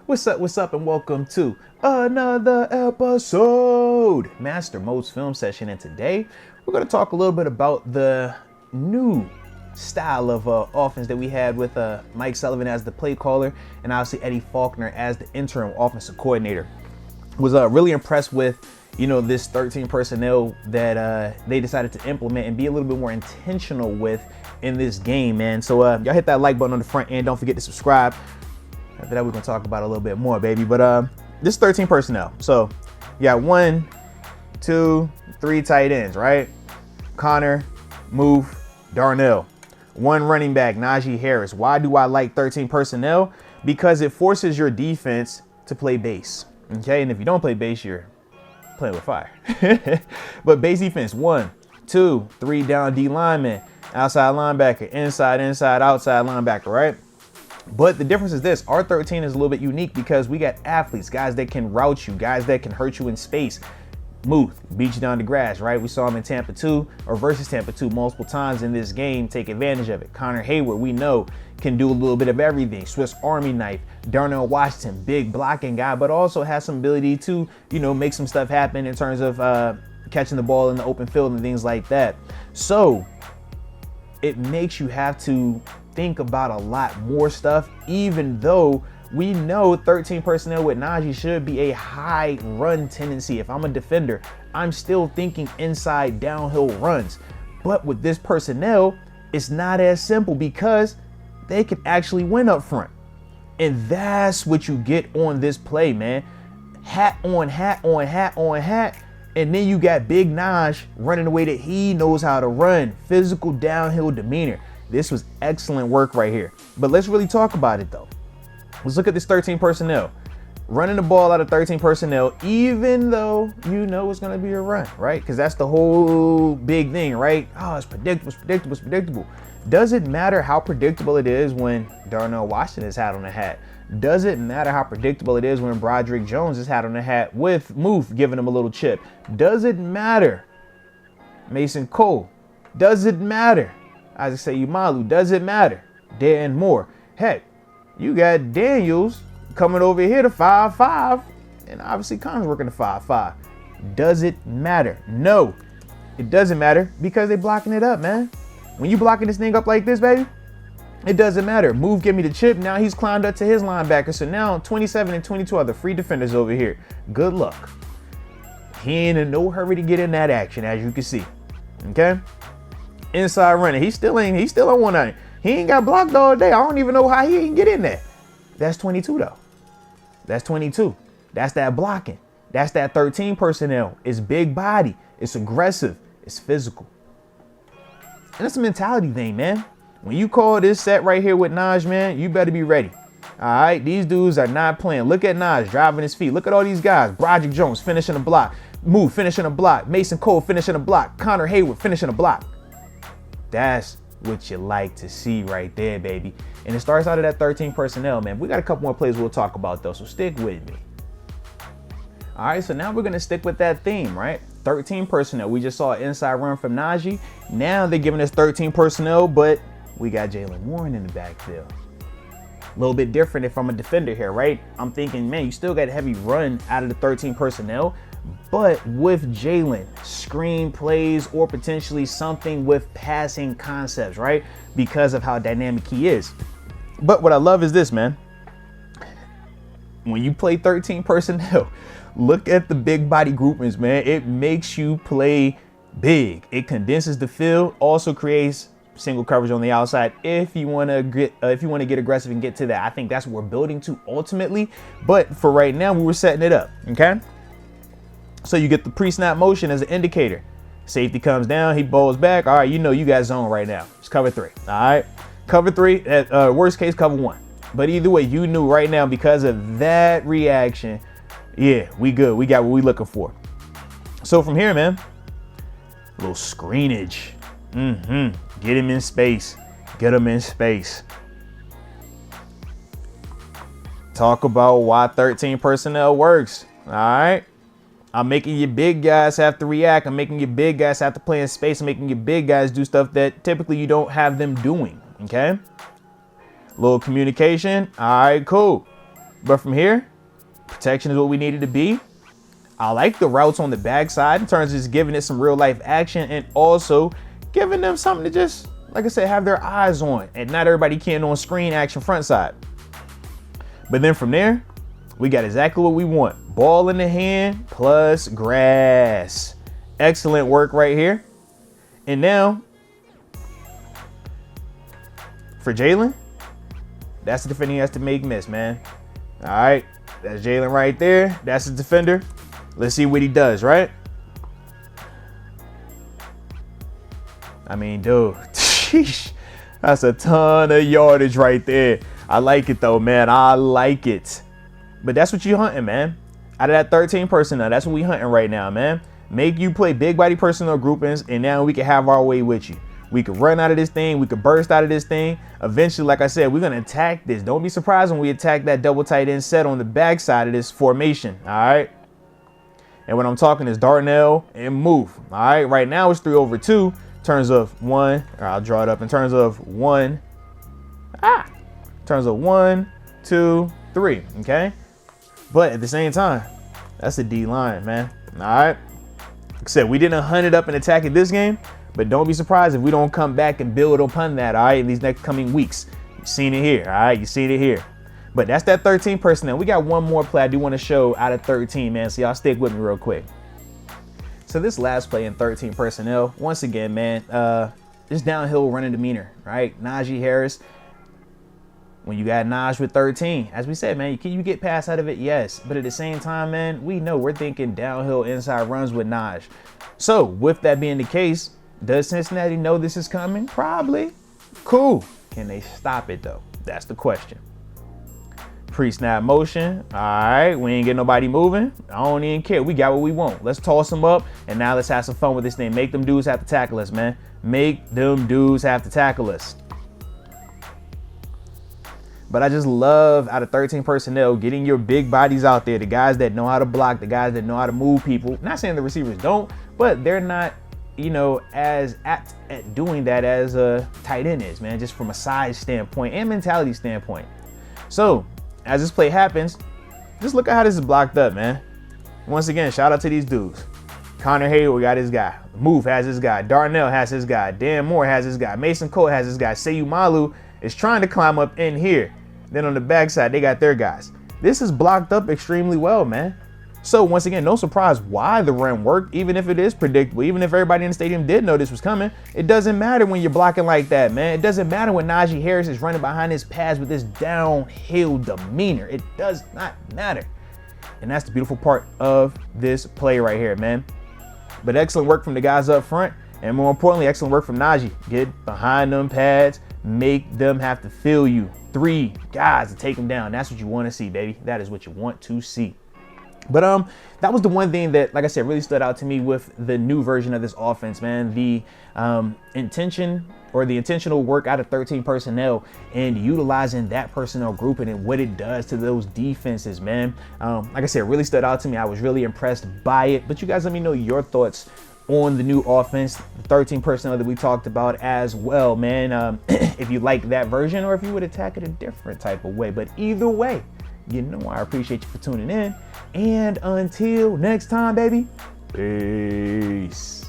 What's up, and welcome to another episode, Master Moats Film Session. And today, we're going to talk a little bit about the new style of offense that we had with Mike Sullivan as the play caller, and obviously Eddie Faulkner as the interim offensive coordinator. Was really impressed with, this 13 personnel that they decided to implement and be a little bit more intentional with in this game, man. So y'all hit that like button on the front end. Don't forget to subscribe. After that, we're gonna talk about it a little bit more, baby. But this 13 personnel. So you got 1, 2, 3 tight ends, right? Connor, Move, Darnell. 1 running back, Najee Harris. Why do I like 13 personnel? Because it forces your defense to play base. Okay, and if you don't play base, you're playing with fire. But base defense, 1, 2, 3 down D linemen, outside linebacker, inside, outside linebacker, right? But the difference is this: our 13 is a little bit unique because we got athletes, guys that can route you, guys that can hurt you in space. Muth beat you down the grass, right? We saw him in Tampa 2 or versus Tampa 2 multiple times in this game. Take advantage of it. Connor Hayward, we know, can do a little bit of everything. Swiss Army knife. Darnell Washington, big blocking guy, but also has some ability to, make some stuff happen in terms of catching the ball in the open field and things like that. So it makes you have to think about a lot more stuff, even though we know 13 personnel with Najee should be a high run tendency. If I'm a defender, I'm still thinking inside downhill runs. But with this personnel, it's not as simple because they can actually win up front. And that's what you get on this play, man. Hat on, hat on, hat on, hat. And then you got Big Naj running the way that he knows how to run. Physical downhill demeanor. This was excellent work right here. But let's really talk about it though. Let's look at this 13 personnel. Running the ball out of 13 personnel, even though it's going to be a run, right? Because that's the whole big thing, right? Oh, it's predictable. Does it matter how predictable it is when Darnell Washington is hat on the hat? Does it matter how predictable it is when Broderick Jones is hat on the hat with Moof giving him a little chip? Does it matter Mason Cole? Does it matter Isaac Sayumalu? Does it matter Dan Moore? Heck, you got Daniels coming over here to 5'5", and obviously Connor's working to 5'5". Does it matter? No, it doesn't matter because they're blocking it up, man. When you blocking this thing up like this, baby, it doesn't matter. Move, give me the chip. Now he's climbed up to his linebacker. So now 27 and 22 are the free defenders over here. Good luck. He ain't in no hurry to get in that action, as you can see. Okay? Inside running. He still on 190. He ain't got blocked all day. I don't even know how he didn't get in there. That's 22 though. That's 22. That's that blocking. That's that 13 personnel. It's big body. It's aggressive. It's physical. And it's a mentality thing, man. When you call this set right here with Naj, man, you better be ready. All right? These dudes are not playing. Look at Naj driving his feet. Look at all these guys. Broderick Jones finishing a block. Move finishing a block. Mason Cole finishing a block. Connor Hayward finishing a block. That's what you like to see right there, baby. And it starts out of that 13 personnel, man. We got a couple more plays we'll talk about, though, so stick with me. All right, so now we're going to stick with that theme, right? 13 personnel. We just saw an inside run from Najee. Now they're giving us 13 personnel, but we got Jalen Warren in the backfield. A little bit different if I'm a defender here, right? I'm thinking, man, you still got a heavy run out of the 13 personnel, but with Jalen, screen plays or potentially something with passing concepts, right? Because of how dynamic he is. But what I love is this, man. When you play 13 personnel, look at the big body groupings, man. It makes you play big. It condenses the field, also creates single coverage on the outside if you want to get aggressive and get to that. I think that's what we're building to ultimately. But for right now, we were setting it up, okay? So you get the pre-snap motion as an indicator. Safety comes down, he bowls back. All right, you got zone right now. It's cover 3. All right, cover 3. At worst case, cover 1. But either way, you knew right now because of that reaction. Yeah, we good. We got what we looking for. So from here, man, a little screenage. Get him in space. Get him in space. Talk about why 13 personnel works. All right. I'm making your big guys have to react. I'm making your big guys have to play in space. I'm making your big guys do stuff that typically you don't have them doing. Okay. Little communication. All right, cool. But from here, protection is what we needed to be. I like the routes on the backside in terms of just giving it some real life action and also giving them something to just, like I said, have their eyes on, and not everybody can on screen action front side. But then from there, we got exactly what we want. Ball in the hand plus grass. Excellent work right here. And now for Jalen, that's the defender he has to make miss, man. All right, that's Jalen right there. That's the defender. Let's see what he does, right? I mean, dude, sheesh, that's a ton of yardage right there. I like it though, man. I like it. But that's what you're hunting, man. Out of that 13 personnel, that's what we hunting right now, man. Make you play big body personnel groupings, and now we can have our way with you. We could run out of this thing. We could burst out of this thing. Eventually, like I said, we're going to attack this. Don't be surprised when we attack that double tight end set on the backside of this formation, all right? And when I'm talking is Darnell and move, all right? Right now it's 3/2 in terms of one, or I'll draw it up in terms of one, in terms of 1, 2, 3, okay? But at the same time, that's a D line, man, all right? Like I said, we didn't hunt it up and attack it this game, but don't be surprised if we don't come back and build upon that, all right, in these next coming weeks. You've seen it here, all right? You've seen it here. But that's that 13 personnel. We got one more play I do want to show out of 13, man, so y'all stick with me real quick. So this last play in 13 personnel, once again, man, just downhill running demeanor, right? Najee Harris. When you got Naj with 13, as we said, man, can you get pass out of it? Yes. But at the same time, man, we know we're thinking downhill inside runs with Naj. So with that being the case, does Cincinnati know this is coming? Probably. Cool. Can they stop it though? That's the question. Pre-snap motion. All right, we ain't get nobody moving. I don't even care. We got what we want. Let's toss them up, and now let's have some fun with this thing. Make them dudes have to tackle us, man. Make them dudes have to tackle us. But I just love, out of 13 personnel, getting your big bodies out there, the guys that know how to block, the guys that know how to move people. Not saying the receivers don't, but they're not, you know, as apt at doing that as a tight end is, man, just from a size standpoint and mentality standpoint. So as this play happens, just look at how this is blocked up, man. Once again, shout out to these dudes. Connor Hayward got his guy. Move has his guy. Darnell has his guy. Dan Moore has his guy. Mason Cole has his guy. Seyu Malu is trying to climb up in here. Then on the backside, they got their guys. This is blocked up extremely well, man. So once again, no surprise why the run worked, even if it is predictable, even if everybody in the stadium did know this was coming. It doesn't matter when you're blocking like that, man. It doesn't matter when Najee Harris is running behind his pads with this downhill demeanor. It does not matter. And that's the beautiful part of this play right here, man. But excellent work from the guys up front. And more importantly, excellent work from Najee. Get behind them pads, make them have to feel you. 3 guys to take them down. That's what you want to see, baby. That is what you want to see. But that was the one thing that, like I said, really stood out to me with the new version of this offense, man. The intention or the intentional work out of 13 personnel and utilizing that personnel grouping and what it does to those defenses, man. Like I said, really stood out to me. I was really impressed by it. But you guys let me know your thoughts on the new offense, the 13 personnel that we talked about as well, man. If you like that version or if you would attack it a different type of way. But either way, you know I appreciate you for tuning in. And until next time, baby, peace.